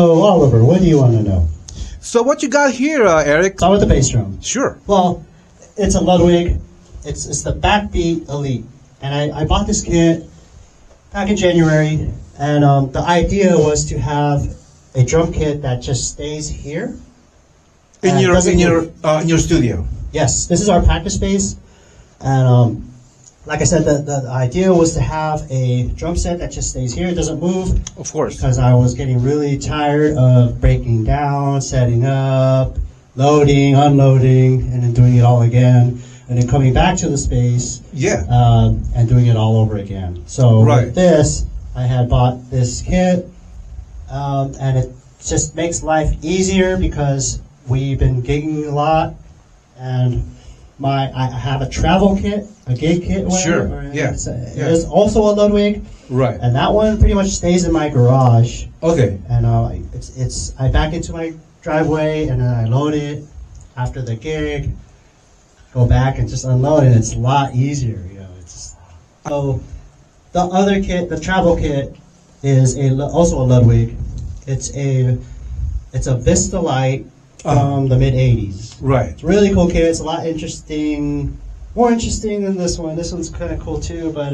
So, Oliver, what do you want to know? So what you got here, Eric? Start with the bass drum. Sure. Well, it's a Ludwig. It's the Backbeat Elite. And I bought this kit back in January. And the idea was to have a drum kit that just stays here. In your studio. Yes, this is our practice space. And like I said, the idea was to have a drum set that just stays here. It doesn't move. Of course. Because I was getting really tired of breaking down, setting up, loading, unloading, and then doing it all again. And then coming back to the space. Yeah. And doing it all over again. So with this, I had bought this kit. And it just makes life easier because we've been gigging a lot. And I have a travel kit, a gig kit. Sure. Yeah. It's also a Ludwig. Right. And that one pretty much stays in my garage. Okay. And I back into my driveway and then I load it after the gig, go back and just unload it. It's a lot easier, you know. So the other kit, the travel kit, is also a Ludwig. It's a Vista Light from the mid '80s. Right. It's a really cool kit. It's a lot more interesting than this one. This one's kind of cool too, but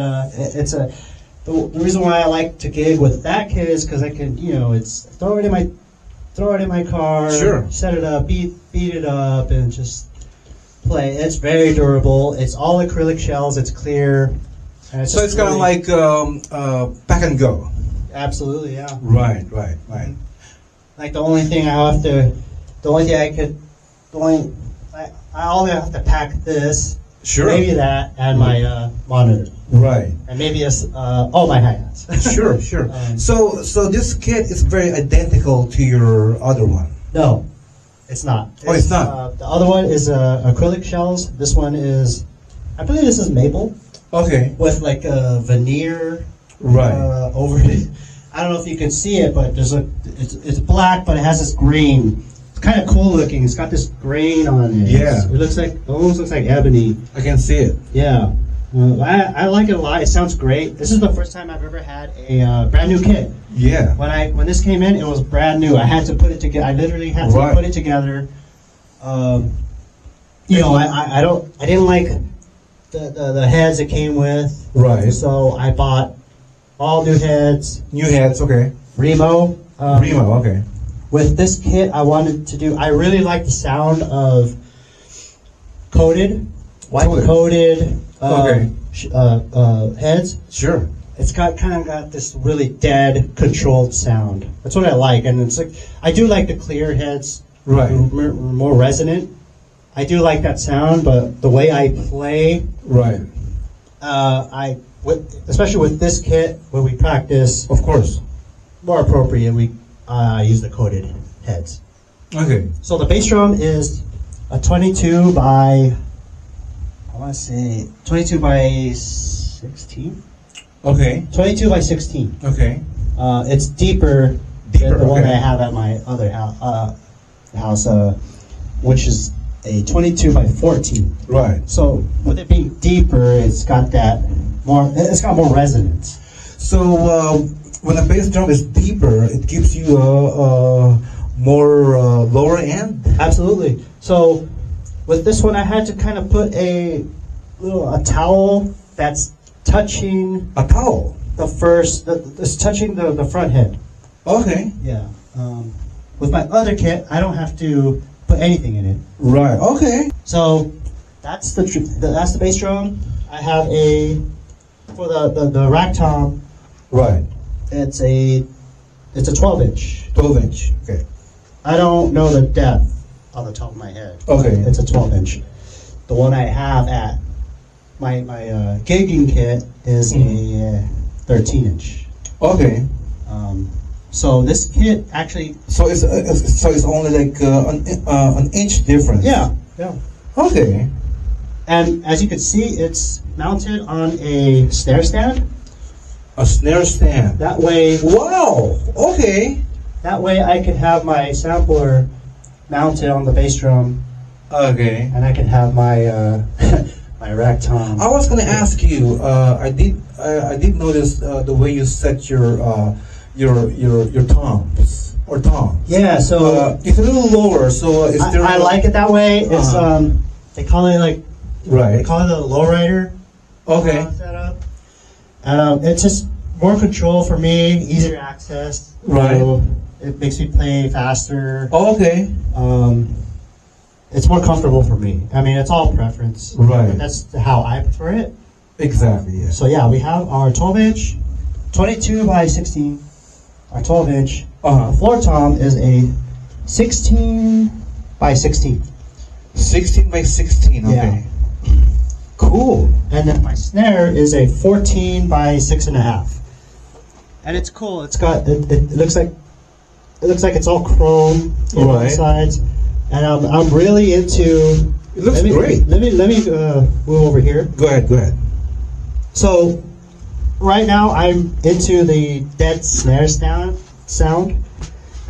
the reason why I like to gig with that kit is because I can, it's throw it in my car, sure, set it up, beat it up, and just play. It's very durable. It's all acrylic shells. It's clear. And so it's kind of like pack and go. Absolutely, yeah. Right. Like I only have to pack this, sure, maybe that, and my monitor. Right. And maybe my hi-hats. Sure. So this kit is very identical to your other one. No, it's not. It's not. The other one is acrylic shells. This one is, I believe this is maple. Okay. With like a veneer. Right. Over it. I don't know if you can see it, but it's black, but it has this grain. It's kind of cool looking. It's got this grain on it. Yeah. It almost looks like ebony. I can see it. Yeah. I like it a lot. It sounds great. This is the first time I've ever had a brand new kit. Yeah. When this came in, it was brand new. I had to put it together. I literally had to put it together. I didn't like the heads it came with. Right. So I bought all new heads. New heads, okay. Remo. Okay. With this kit, I really like the sound of white-coated heads. Sure. It's kind of got this really dead, controlled sound. That's what I like. And it's like, I do like the clear heads. Right. More resonant. I do like that sound, but the way I play. Right. Especially with this kit, when we practice, of course, more appropriate, we use the coated heads. Okay. So the bass drum is a 22 by 16. Okay. 22 by 16. Okay. It's deeper than the one I have at my other house, which is a 22 by 14. Right. So with it being deeper, it's got more resonance. So when a bass drum is deeper, it gives you a more lower end. Absolutely. So with this one, I had to kind of put a towel that's touching a towel. It's touching the front head. Okay. Yeah. With my other kit, I don't have to put anything in it. Right. Okay. So that's the bass drum. I have for the rack tom. Right. It's a 12-inch. 12-inch. Okay. I don't know the depth on the top of my head. Okay. It's a 12-inch. The one I have at my gigging kit is a 13-inch. Okay. So this kit actually. So it's only like an inch difference. Yeah. Okay. And as you can see, it's mounted on a snare stand. A snare stand. That way. Wow. Okay. That way I can have my sampler mounted on the bass drum. Okay. And I can have my my rack tom. I was gonna ask you. I did notice the way you set your toms. or tom. Yeah, so It's a little lower, so is there? I like it that way. It's Uh-huh. they call it like Right. they call it a lowrider Okay. setup. It's just more control for me, easier access. Right. So it makes me play faster. Okay. It's more comfortable for me. I mean, it's all preference. Right. But that's how I prefer it. Exactly. Yes. So yeah, we have our 12-inch, 22 by 16, our 12-inch. Uh-huh. The floor tom is a 16 by 16. 16 by 16. Okay. Cool. And then my snare is a 14 by 6.5. And it's cool. It's got it looks like it's all chrome on the Right. sides. And I'm really into. It looks let me, great. Let me move over here. Go ahead. Go ahead. So right now I'm into the dead snare sound,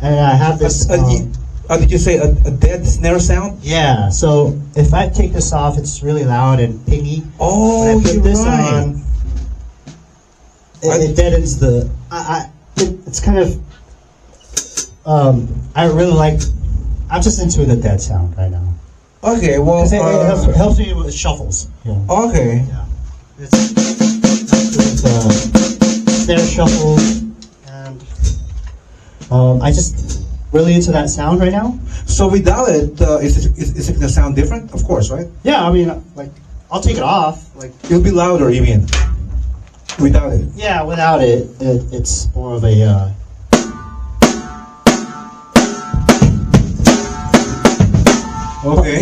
and I have this. Did you say a dead snare sound? Yeah. So if I take this off, it's really loud and pingy. Oh, When I put you're this right. on, it deadens the. It's kind of. I really like. I'm just into the dead sound right now. Okay. Well. 'Cause it helps me with shuffles. Yeah. Okay. Yeah. It's snare shuffle, and I just really into that sound right now. So without it, is it gonna sound different? Of course, right? Yeah, I mean, like, I'll take it off. Like, It'll be louder even without it. yeah, without it, it's more of a.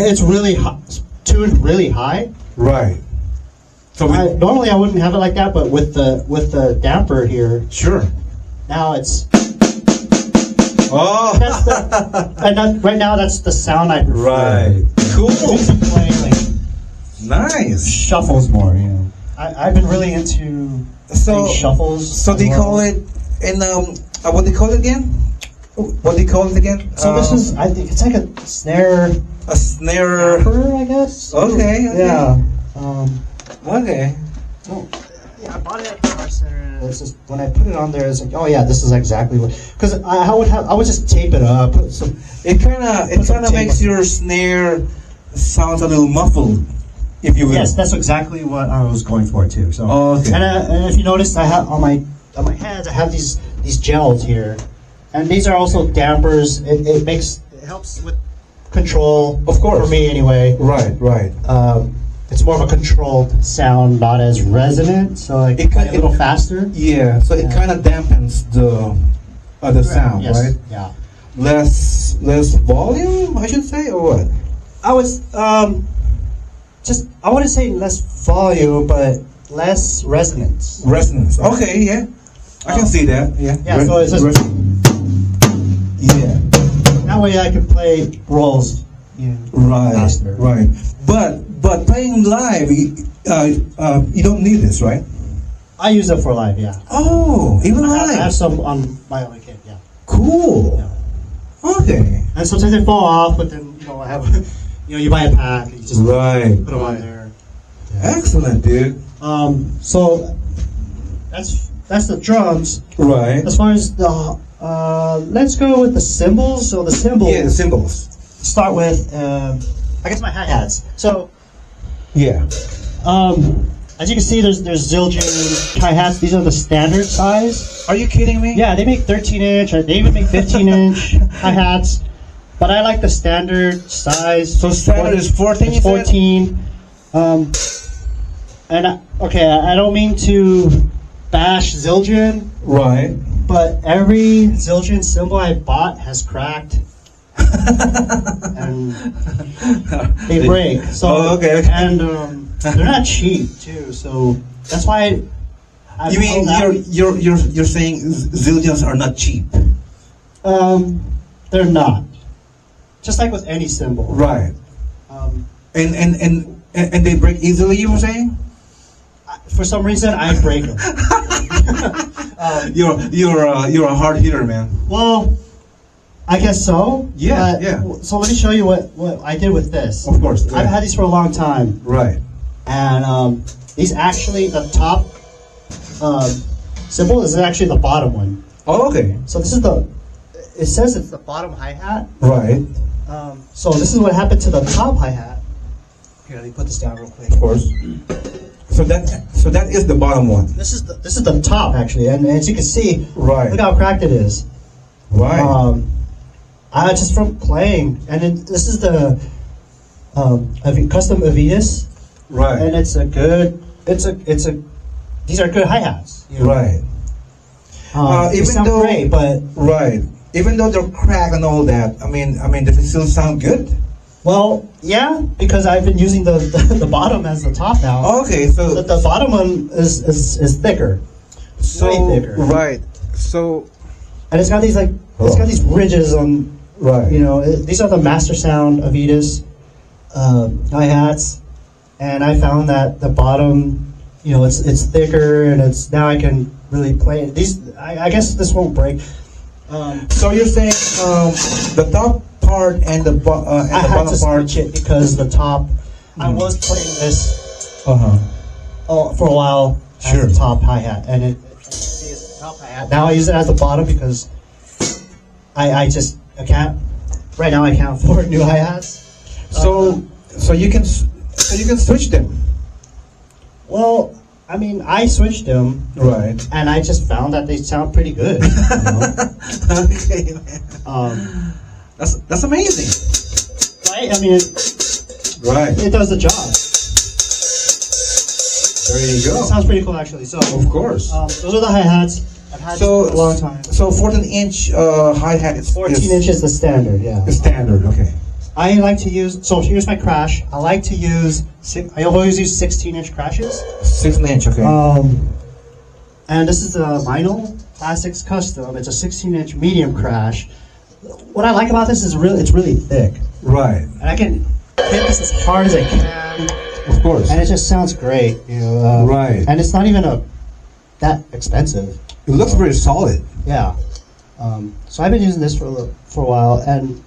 It's really tuned really high. Right. So Normally I wouldn't have it like that, but with the damper here, sure. now it's. Oh. Right now that's the sound I prefer. Right. Cool. Music playing like Nice. shuffles more. You know, I've been really into So shuffles. So as they well. call it in what they call it again? What they call it again? So this is, I think it's like a snare a snare. damper, I guess. Okay. Yeah. Okay. Well, yeah, I bought it at the Guitar Center. And it's just when I put it on there, it's like, oh yeah, this is exactly what. Because I would just tape it up. Put some. It kind of tape makes on. your snare sound a little muffled, if you will. Yes, that's exactly what I was going for too. So. Oh, okay. And if you notice, I have on my heads, I have these gels here, and these are also dampers. It helps with control. Of course. For me anyway. Right. Right. It's more of a controlled sound, not as resonant, so like It a little faster. Yeah. So it kind of dampens the sound, Yes. right? Yeah. Less volume, I should say, or what? I was I wouldn't say less volume, but less resonance. Resonance. Okay. Yeah. I can see that. Yeah. Yeah, so it's just- Yeah. That way I can play rolls. Right. Faster. Right. But playing live, you don't need this, right? I use it for live, yeah. Oh, even I live. have some on my other kit, yeah. Cool. Okay. And sometimes they fall off, but then I have, you buy a pack and you just Right. put them on there. Excellent, dude. So that's the drums. Right. As far as the let's go with the cymbals. So the cymbals. Yeah, the cymbals. Start with I guess my hi-hats. So Yeah. as you can see, there's Zildjian hi-hats. These are the standard size. Are you kidding me? Yeah, they make 13-inch. They even make 15-inch hi-hats. But I like the standard size. So standard is 14. It's 14. I don't mean to bash Zildjian, Right. but every Zildjian cymbal I bought has cracked. And they break. So okay. and they're not cheap too. So that's why. You mean you're saying Zildjians are not cheap? They're not. Just like with any cymbal. Right. And they break easily. You were saying? For some reason, I break them. You're a hard hitter, man. Well, I guess so. Yeah, but- yeah. So let me show you what I did with this. Of course. I've had these for a long time, Right. and these actually the top symbol is actually the bottom one. Oh, okay. So this is it says it's the bottom hi-hat. Right. So this is what happened to the top hi-hat. Here, let me put this down real quick. Of course. So that is the bottom one. This is the top actually, and as you can see, Right. look how cracked it is. Right. I just from playing, and this is the custom Avitas, Right. and it's a these are good hi-hats. You know? Right. They Even sound though- great, but Right. Even though they're cracked and all that, I mean, does it still sound good? well, yeah, because I've been using the bottom as the top now. Okay, so The bottom one is thicker, way thicker, right. So and it's got these it's got these ridges on. right. You know, these are the Master Sound Avitas hi-hats, and I found that the bottom, you know, it's thicker, and it's now I can really play it. These, I guess this won't break. So you're saying the top part and the I had bottom to part. switch it because the top. I was playing this Uh-huh. for a while Sure. as the top hi-hat, and it's the top hi-hat. Now I use it as the bottom because I can't. Right now I can't afford new hi-hats. So you can switch them. Well, I mean, I switched them. Right. And I just found that they sound pretty good. You know? Okay, man. That's amazing. Right? I mean, Right. it does the job. There you It go. sounds pretty cool, actually. So, Of course. those are the hi-hats. I've had So for a long time. So 14-inch hi-hat is 14 inches the standard, yeah. is standard. Okay. I like to use, so here's my crash. I like to use, I always use 16-inch crashes. 16-inch. Okay. And this is the Vinyl Classics Custom. It's a 16-inch medium crash. What I like about this is it's really thick. Right. And I can hit this as hard as I can. Of course. And it just sounds great, you know. Right. And it's not even that expensive. It looks very solid. Yeah. So I've been using this for a while, and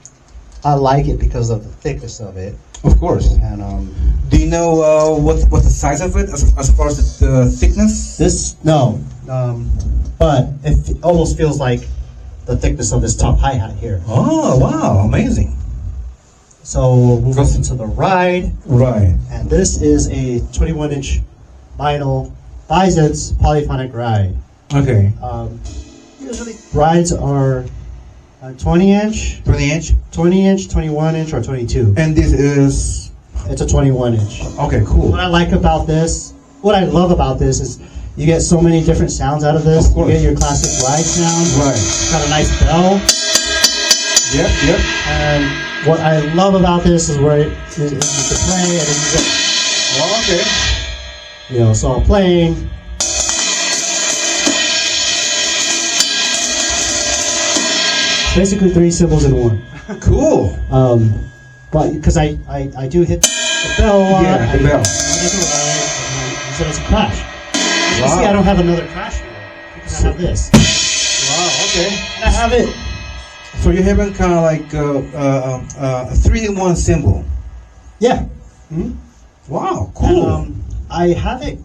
I like it because of the thickness of it. Of course. And Do you know what's the size of it as far as the thickness? this no, but it almost feels like the thickness of this top hi-hat here. Oh wow! Amazing. So we'll move on to the ride, Right. and this is a 21-inch vinyl Bisons polyphonic ride. Okay. Usually rides are 20-inch, 20-inch. 20-inch, 21-inch, or 22. And this is It's a 21-inch. okay. Cool. What I like about this, what I love about this is you get so many different sounds out of this. Of course. You get your classic ride sound. Right. It's got a nice bell. Yep. Yep. And what I love about this is where you can play and then you just, Oh, okay. you know, so I'm playing. Basically 3 cymbals in one. Cool. But because I do hit the bell a lot. Yeah, the bell. I use it as a crash. As you Wow. see, I don't have another crash here because I have this. Wow. Okay. And I have it. So you're having kind of like a 3-in-1 cymbal. Yeah. Wow. Cool. And, I have it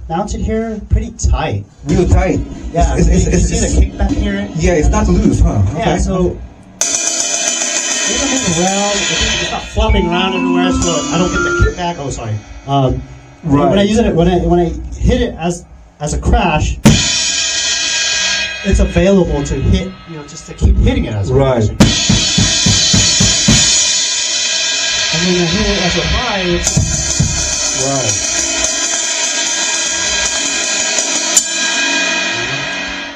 mounted here pretty tight. Real tight. Yeah. It's, you can see the kickback here. yeah. It's not loose, huh? Yeah. Okay. So moving around, it's not flopping around everywhere, so I don't get the kickback. Oh, sorry. Right. When I use it, when I hit it as a crash, it's available to hit, you know, just to keep hitting it as a Right. crash. And when I hit it as a ride, Right.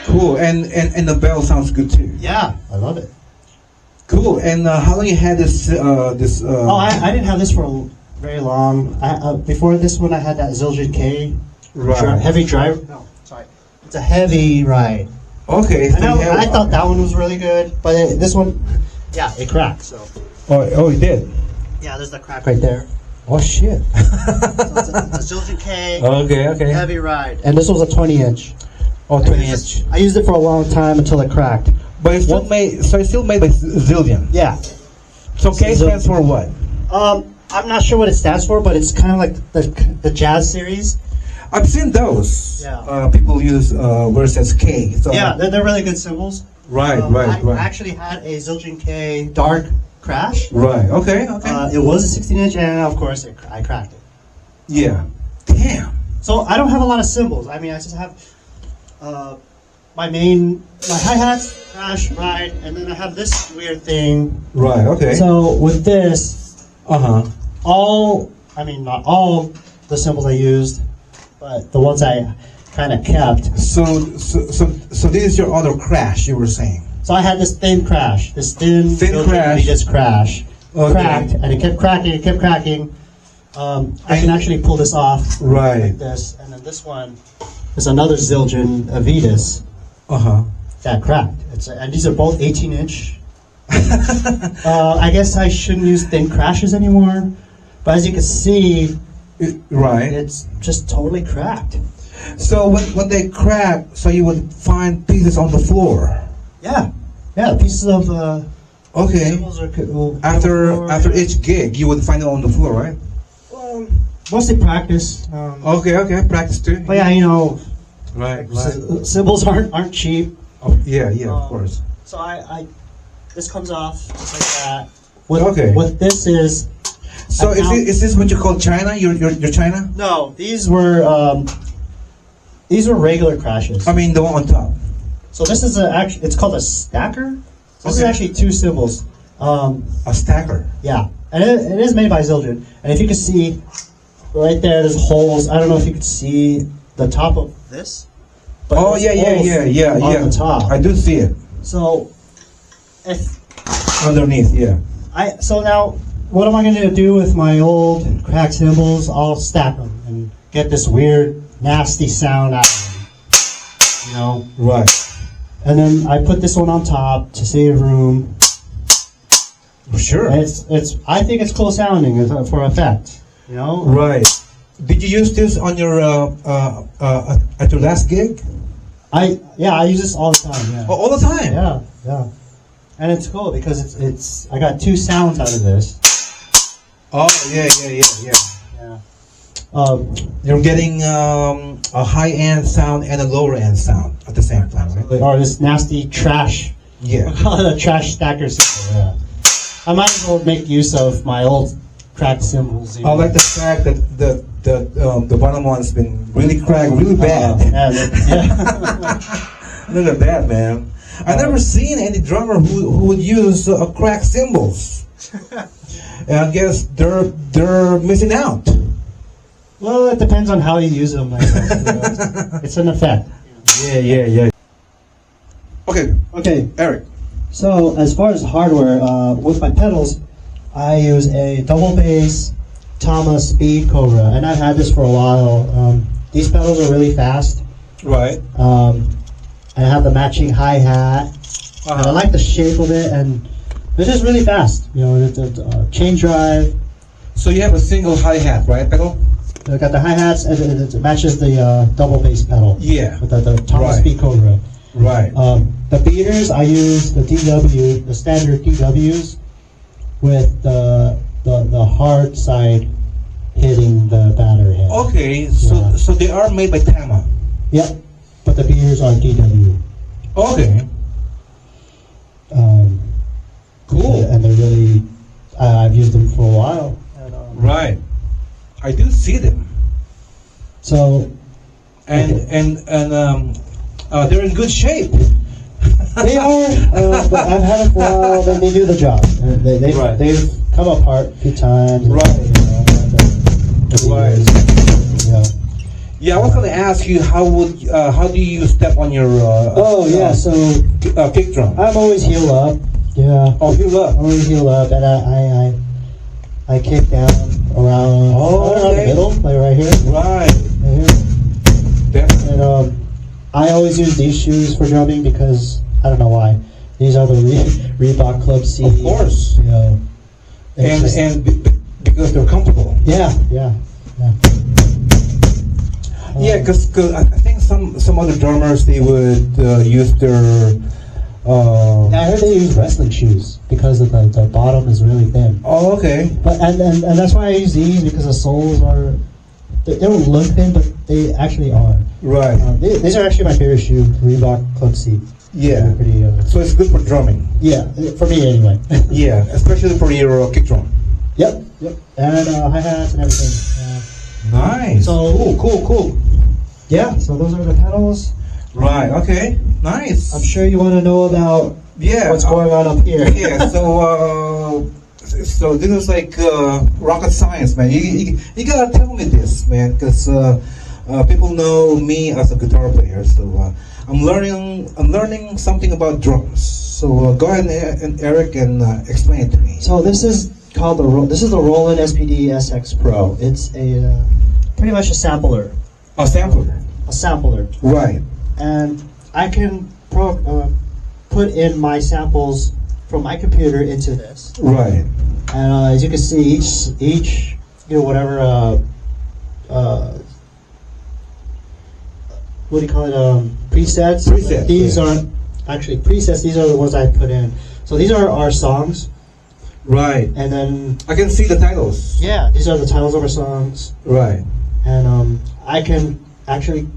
Cool. And the bell sounds good too. yeah, I love it. Cool. And how long you had this Oh, I didn't have this for very long. Before this one, I had that Zildjian K Right. heavy drive. No, sorry, it's a heavy ride. Okay. So I know, you have- I thought that one was really good, but this one, yeah, it cracked. So Oh, you did. yeah, there's the crack right there. Oh shit. So it's a Zildjian K Okay. heavy ride, and this was a 20-inch. Oh, 20-inch. I used it for a long time until it cracked. But it's still made. So it's still made by Zildjian. Yeah. So K stands for what? I'm not sure what it stands for, but it's kind of like the jazz series. I've seen those. Yeah. People use where it says K. So Yeah, they're really good symbols. Right, I actually had a Zildjian K dark crash. Right. Okay. Okay. It was a 16-inch, and of course, I cracked it. Yeah. Damn. So I don't have a lot of cymbals. I mean, I just have my hi-hats, crash, ride, and then I have this weird thing. Right. Okay. So with this, not all the cymbals I used, but the ones I kind of kept. So this is your other crash you were saying. So I had this thin crash, crash. This crash Okay. cracked, and it kept cracking. I can actually pull this off Right. like this, and then this one is another Zildjian Avitas that cracked. And these are both 18-inch. I guess I shouldn't use thin crashes anymore, but as you can see, Right. it's just totally cracked. So when they crack, so you would find pieces on the floor. Yeah, pieces of Okay. cymbals will After each gig, you would find it on the floor, right? Mostly practice. Okay. Practice too. But yeah, Right. cymbals aren't cheap. Oh, yeah. Of course. So I this comes off just like that. Okay. What this is. So is this what you call China? Your China? No, these were regular crashes. I mean the one on top. So this is it's called a stacker. So this is Okay. actually two cymbals. A stacker. Yeah, and it is made by Zildjian. And if you can see right there's holes. I don't know if you can see the top of this. But Oh there's yeah. holes on the top. I do see it So if underneath. Yeah. So now, what am I going to do with my old cracked cymbals? I'll stack them and get this weird, nasty sound out of them. Right. And then I put this one on top to save room. Sure. And I think it's cool sounding for effect. Right. Did you use this on your at your last gig? I use this all the time. Yeah. Oh, all the time. Yeah. And it's cool because it's I got two sounds out of this. Oh yeah. Yeah. You're getting a high-end sound and a lower-end sound at the same time, right? Or this nasty trash. Yeah. We call it a trash stacker cymbal. Yeah. I might as well make use of my old cracked cymbals. I like the fact that the bottom one's been really cracked, really bad. Look at that, man. I've never seen any drummer who would use cracked cymbals. And I guess they're missing out. Well, it depends on how you use them. I guess. It's an effect. Yeah. Okay, Eric. So as far as hardware, with my pedals, I use a double bass Tama Speed Cobra, and I've had this for a while. These pedals are really fast. Right. I have the matching hi-hat, and I like the shape of it, and it's just really fast. It's a chain drive. So you have a single hi-hat, right, pedal? I got the hi-hats, and it matches the double bass pedal. Yeah. With the Tama Right. Speed Cobra. Right. The beaters, I use the DW, the standard DWs, with the hard side hitting the battery head. Okay, so they are made by Tama. Yep, but the beaters are DW. Okay. Cool. And they're really, I've used them for a while. And, Right. I do see them. So. And they're in good shape. They are, but I've had them for a while. They do the job. They've come apart a few times. Right. Right. Yeah. Yeah, I was going to ask you how do you step on your So kick drum? I'm always heel up. Yeah. Oh, heel up. I'm always heel up, and I kick down around the middle, like right here. Right. Definitely. And I always use these shoes for drumming because I don't know why. These are the Reebok Club C. Of course. And because they're comfortable. Yeah. Yeah, because I think some other drummers, they would use their. I heard they use wrestling shoes because of the bottom is really thin. Oh, okay. But and that's why I use these, because the soles are. They don't look thin, but they actually are. Right. These are actually my favorite shoe, Reebok Club C. Yeah. Pretty, So it's good for drumming. yeah, for me anyway. Yeah, especially for your kick drum. Yep, yep. And hi-hats and everything. Nice. So- cool. Yeah, so those are the pedals. Right. Okay. Nice. I'm sure you want to know about Yeah. what's going on up here. Yeah. So this is like rocket science, man. You gotta tell me this, man, because people know me as a guitar player. So I'm learning something about drums. So go ahead and Eric and explain it to me. So this is called this is the Roland SPD SX Pro. It's a pretty much a sampler. A sampler. A sampler. Right. And I can put in my samples from my computer into this. Right. And as you can see, each whatever what do you call it, presets. Presets, These yeah. aren't actually presets. These are the ones I put in. So these are our songs, Right. and then I can see the titles. yeah, these are the titles of our songs, Right. and I can actually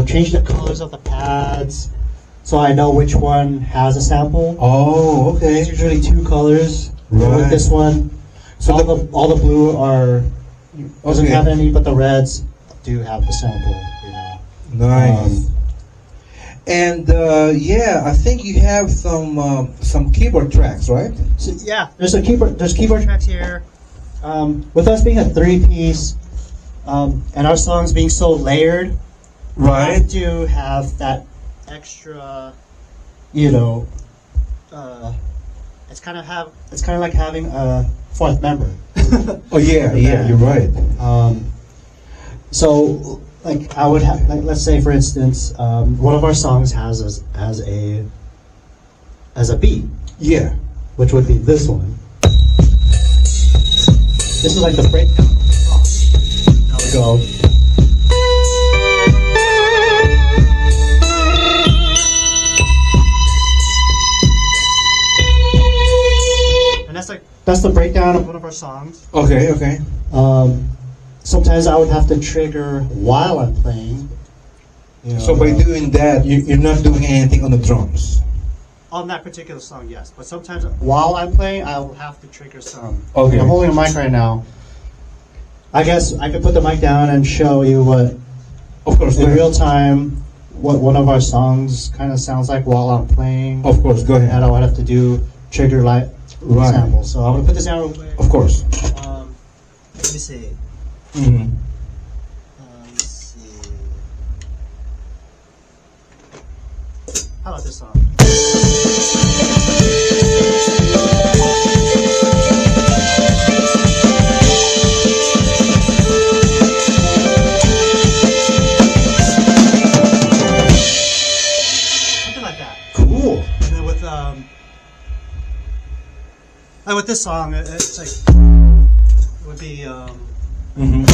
change the colors of the pads, so I know which one has a sample. Oh, okay. It's usually two colors. Right. With this one, So all the blue doesn't Okay. have any, but the reds do have the sample. Nice. And yeah, I think you have some keyboard tracks, right? So yeah, there's keyboard tracks here. With us being a three-piece, and our songs being so layered, I have to have that extra, it's kind of like having a fourth member. Oh yeah, yeah, you're right. So like I would have, like, let's say for instance, one of our songs has a beat, Yeah. which would be this one. This is like the breakdown. Now we go. And that's the breakdown of one of our songs. Okay. Sometimes I would have to trigger while I'm playing. So by doing that, you're not doing anything on the drums. On that particular song, yes. But sometimes while I'm playing, I'll have to trigger some. Okay. I'm holding a mic right now. I guess I could put the mic down and show you what, Of course. in real time, what one of our songs kind of sounds like while I'm playing. Of course. Go And ahead. I would have to do trigger light Right. samples. So I'm going to put this down real quick. Of course. Let me see. Mm-hmm. Let's see. How about this song? Something like that. Cool. And then with this song, it's like it would be. Mm-hmm.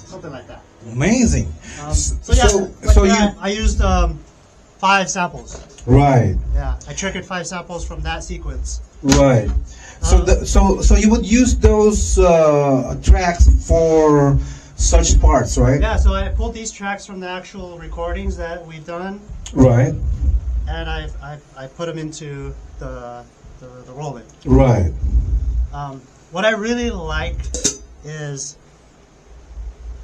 Something like that. Amazing. So yeah, so I used 5 samples. Right. Yeah, I triggered 5 samples from that sequence. Right. So you would use those tracks for such parts, right? Yeah, so I pulled these tracks from the actual recordings that we've done, Right. and I put them into the Roland. Right. What I really like is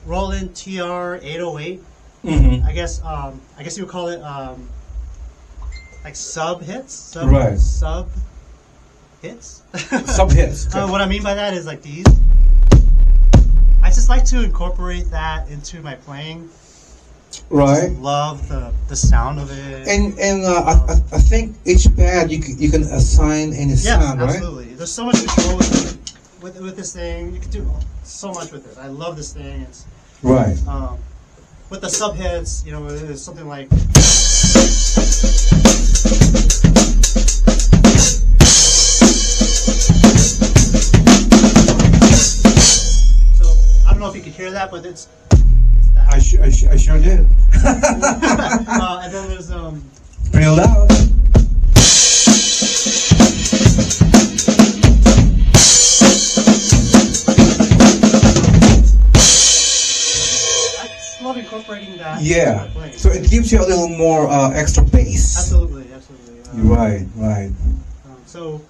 Roland TR 808. Mm-hmm. I guess you would call it like sub hits. Right. Sub hits. Sub hits. What I mean by that is like these. I just like to incorporate that into my playing. Right. Just love the sound of it. And I think each pad you can assign any Yes, sound, right? absolutely. There's so much control with this thing. You can do so much with it. I love this thing. It's Right. with the subheads, it's something like So I don't know if you could hear that, but it's that. I sure did. And then there's Pretty loud. I just love incorporating that. Yeah. into my playing. So it gives you a little more extra bass. Absolutely, absolutely. Right, right. So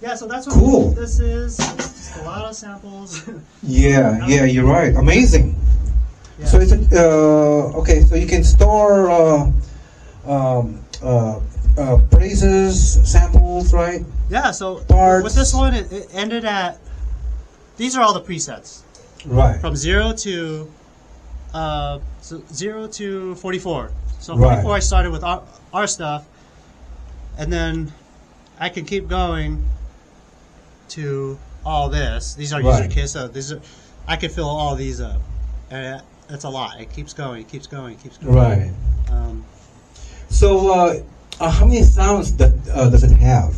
yeah, so that's what Cool. this is. Just a lot of samples. Yeah, yeah, you're right. Amazing. Yeah. So it's okay. So you can store praises, samples, right? Yeah, so Parts. with this one, it ended at. These are all the presets Right. from 0 to 44. So Right. 44, I started with our stuff, and then I can keep going to all this. These are user Right. kits, so I can fill all these up, and that's a lot. It keeps going, keeps going, keeps going. Right. Um, So how many sounds does it have?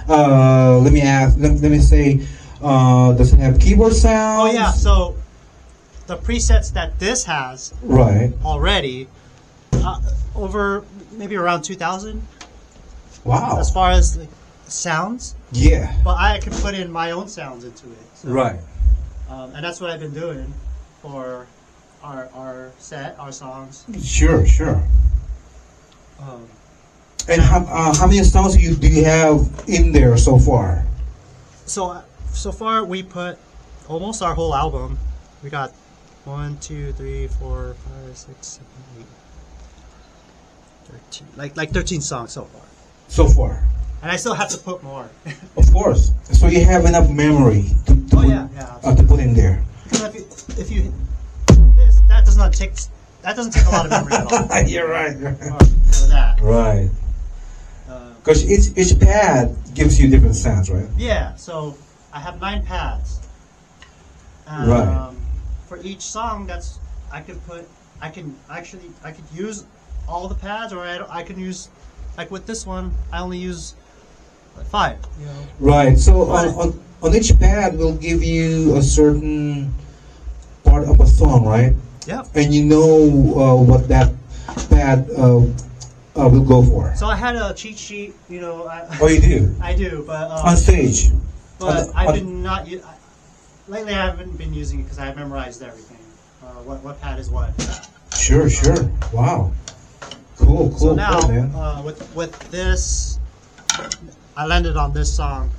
Let me ask. Let me say. Does it have keyboard sounds? oh yeah, so the presets that this has Right. already, over maybe around 2,000 Wow. as far as like, sounds, Yeah. but I can put in my own sounds into it. So, Right. and that's what I've been doing for our set, our songs. Sure. Sure. Um, And how many songs do you have in there so far? so far we put almost our whole album. We got 1, 2, 3, 4, 5, 6, 7, 8, 13, like 13 songs so far, So far. and I still have to put more. Of course. So you have enough memory to Oh, yeah, yeah. to put in there. Because if you this, that doesn't take a lot of memory at all. You're right. For that. Right. Uh, Because each pad gives you different sounds, right? yeah, so I have 9 pads. And, Right. For each song, I could use all the pads, or I can use, like with this one, I only use like 5. You know. Right. So Right. on each pad will give you a certain part of a song, right? Yep. And you know what that pad will go for. So I had a cheat sheet, you know. Oh, you do? I do, but On stage. but on- I've been not. Lately, I haven't been using it because I memorized everything. What pad is what. Sure. Wow. Cool. So Cool, now, man. with this, I landed on this song.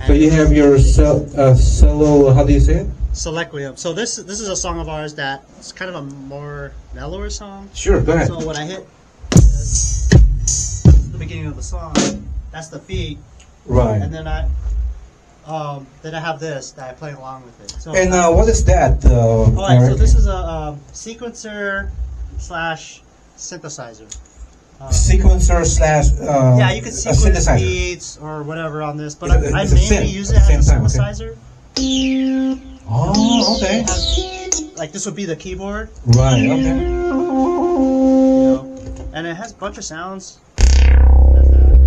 So you have your solo. How do you say it? Selecquium. So this is a song of ours that's kind of a more mellower song. Sure. Go ahead. So when I hit this, the beginning of the song, that's the beat, Right. and then I have this that I play along with it. So And what is that? alright, so Eric? this is a sequencer / synthesizer. Sequencer slash Yeah, you can a sequence synthesizer. beats or whatever on this, but It's a- I it's a mainly synth use at it the as a same time, okay. synthesizer. Oh, okay. Like this would be the keyboard, Right. Okay. you know, and it has a bunch of sounds. That's that.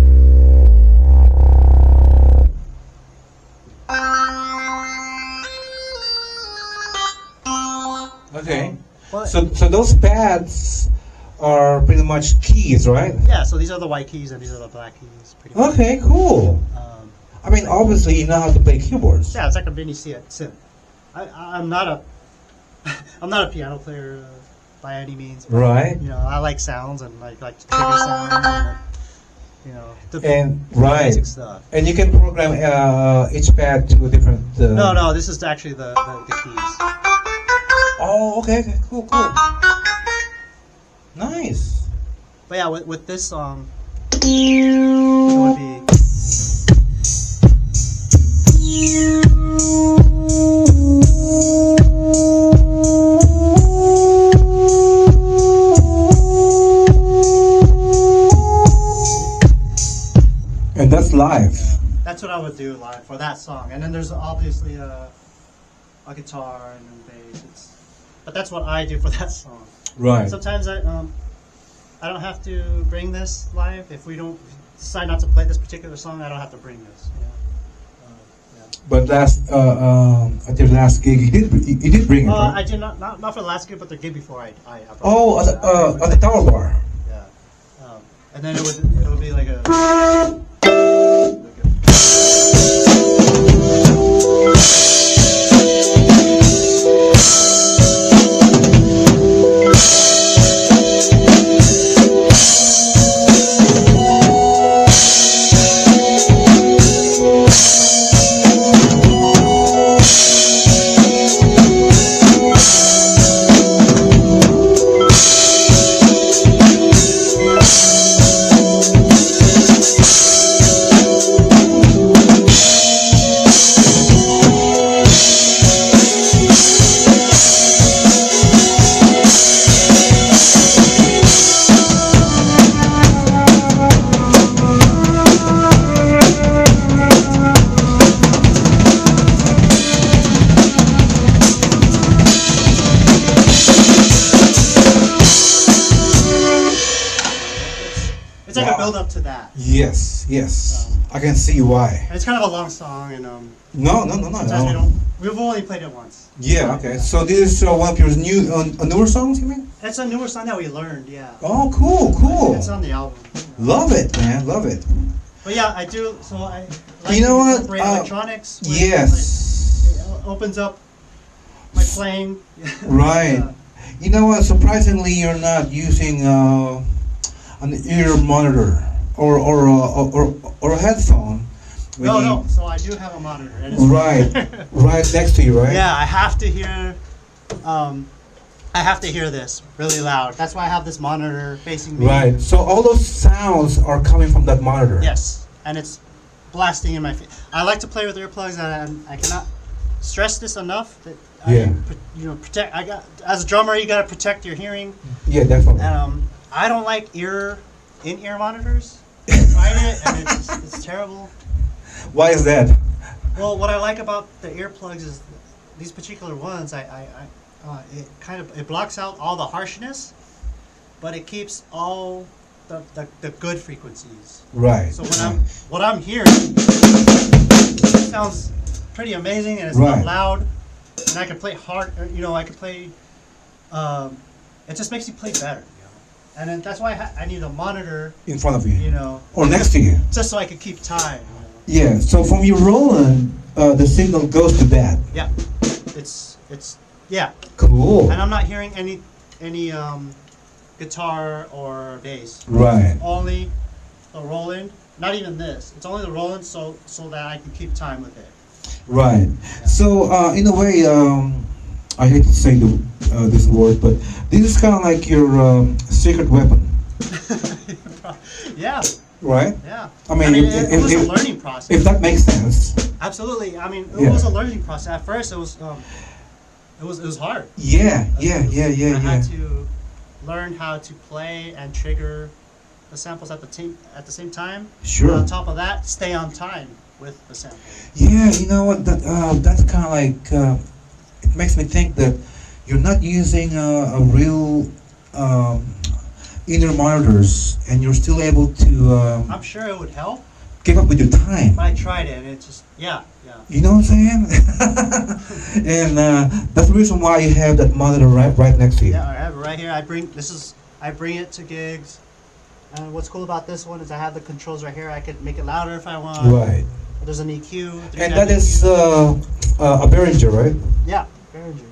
Okay. But, So those pads are pretty much keys, right? yeah, so these are the white keys and these are the black keys. Pretty much. Okay. Cool. I mean, obviously you know how to play keyboards. Yeah, it's like a mini synth. I'm not a I'm not a piano player by any means. But, Right. you know, I like sounds and like trigger sounds and you know the And the right. basic stuff. And you can program each pad to a different. No, this is actually the keys. Oh, okay. Cool. Nice. But yeah, with this song, it would be. And that's live. That's what I would do live for that song, and then there's obviously a guitar and then bass. But that's what I do for that song. Right. Sometimes I don't have to bring this live. If we don't decide not to play this particular song, I don't have to bring this. But at your last gig, you did bring it, right? I did not for the last gig, but the gig before I brought Oh, it. at the Tower Bar. Yeah. And then it would be like a. It's like a build up to that. Yes. I can see why. And it's kind of a long song, and No. sometimes we've only played it once. Yeah, okay. So this is one of your newer songs, you mean? It's a newer song that we learned, yeah. Oh, cool. It's on the album. Love it, man. Love it. But yeah, I do. So I like You know to what? incorporate electronics. With, Yes. like, it opens up my playing. Right. Yeah. You know what? Surprisingly, you're not using an ear monitor or a headphone. when you- No. So I do have a monitor. And it's Right next to you, right? Yeah, I have to hear. I have to hear this really loud. That's why I have this monitor facing me. Right. So all those sounds are coming from that monitor. Yes, and it's blasting in my face. I like to play with earplugs, and I cannot stress this enough. That Yeah. protect. As a drummer, you got to protect your hearing. Yeah, definitely. I don't like in-ear monitors. I tried it, and it's terrible. Why is that? Well, what I like about the earplugs is these particular ones. It blocks out all the harshness, but it keeps all the good frequencies. Right. So what I'm hearing sounds pretty amazing, and it's Right. not loud, and I can play hard. I can play. It just makes you play better. And then that's why I need a monitor. In front of you. You Or next to you. just so I can keep time. Yeah. So from your Roland, the signal goes to that. Yeah, it's yeah. Cool. And I'm not hearing any guitar or bass. Right. Only the Roland. Not even this. It's only the Roland, so that I can keep time with it. Right. So in a way, I hate to say this word, but this is kind of like your secret weapon, Yeah, right? yeah. I mean, it was a learning process. If that makes sense. Absolutely. I mean, it Yeah. was a learning process. At first, it was hard. Yeah. I had to learn how to play and trigger the samples at the same time. Sure. And on top of that, stay on time with the sample. Yeah, you know what? That's kind of like it makes me think that you're not using a real inner monitors, and you're still able to I'm sure it would help, keep up with your time. but I tried it, and it just yeah. You know what I'm saying? And that's the reason why you have that monitor right next to you. Yeah, I have it right here. I bring it to gigs. And what's cool about this one is I have the controls right here. I could make it louder if I want. Right. There's an EQ. And that is a Behringer, right? Yeah, Behringer.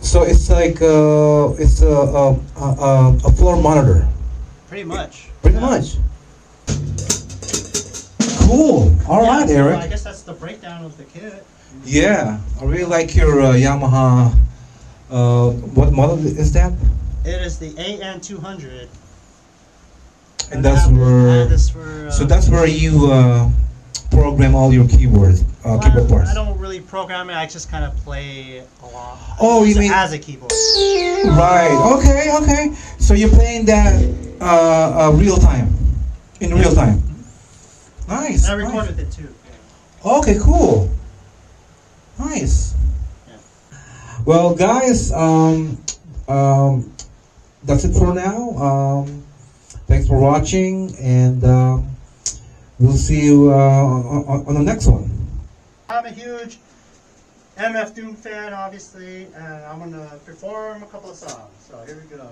So it's like it's a floor monitor. Pretty much. Pretty Yeah. much. Cool. All right, Yeah, Eric. well, I guess that's the breakdown of the kit. Yeah, I really like your Yamaha. What model is that? It is the AN200. And that's where. So that's where you program all your keyboard parts. I don't really program it. I just kind of play along. Oh, you Use it mean- as a keyboard? Right. Okay. So you're playing that real time, in real time. Nice. And I record with it too. Okay, cool. Nice. Yeah. Well, guys, that's it for now. Thanks for watching, and we'll see you on the next one. I'm a huge MF Doom fan, obviously, and I'm gonna perform a couple of songs. So here we go.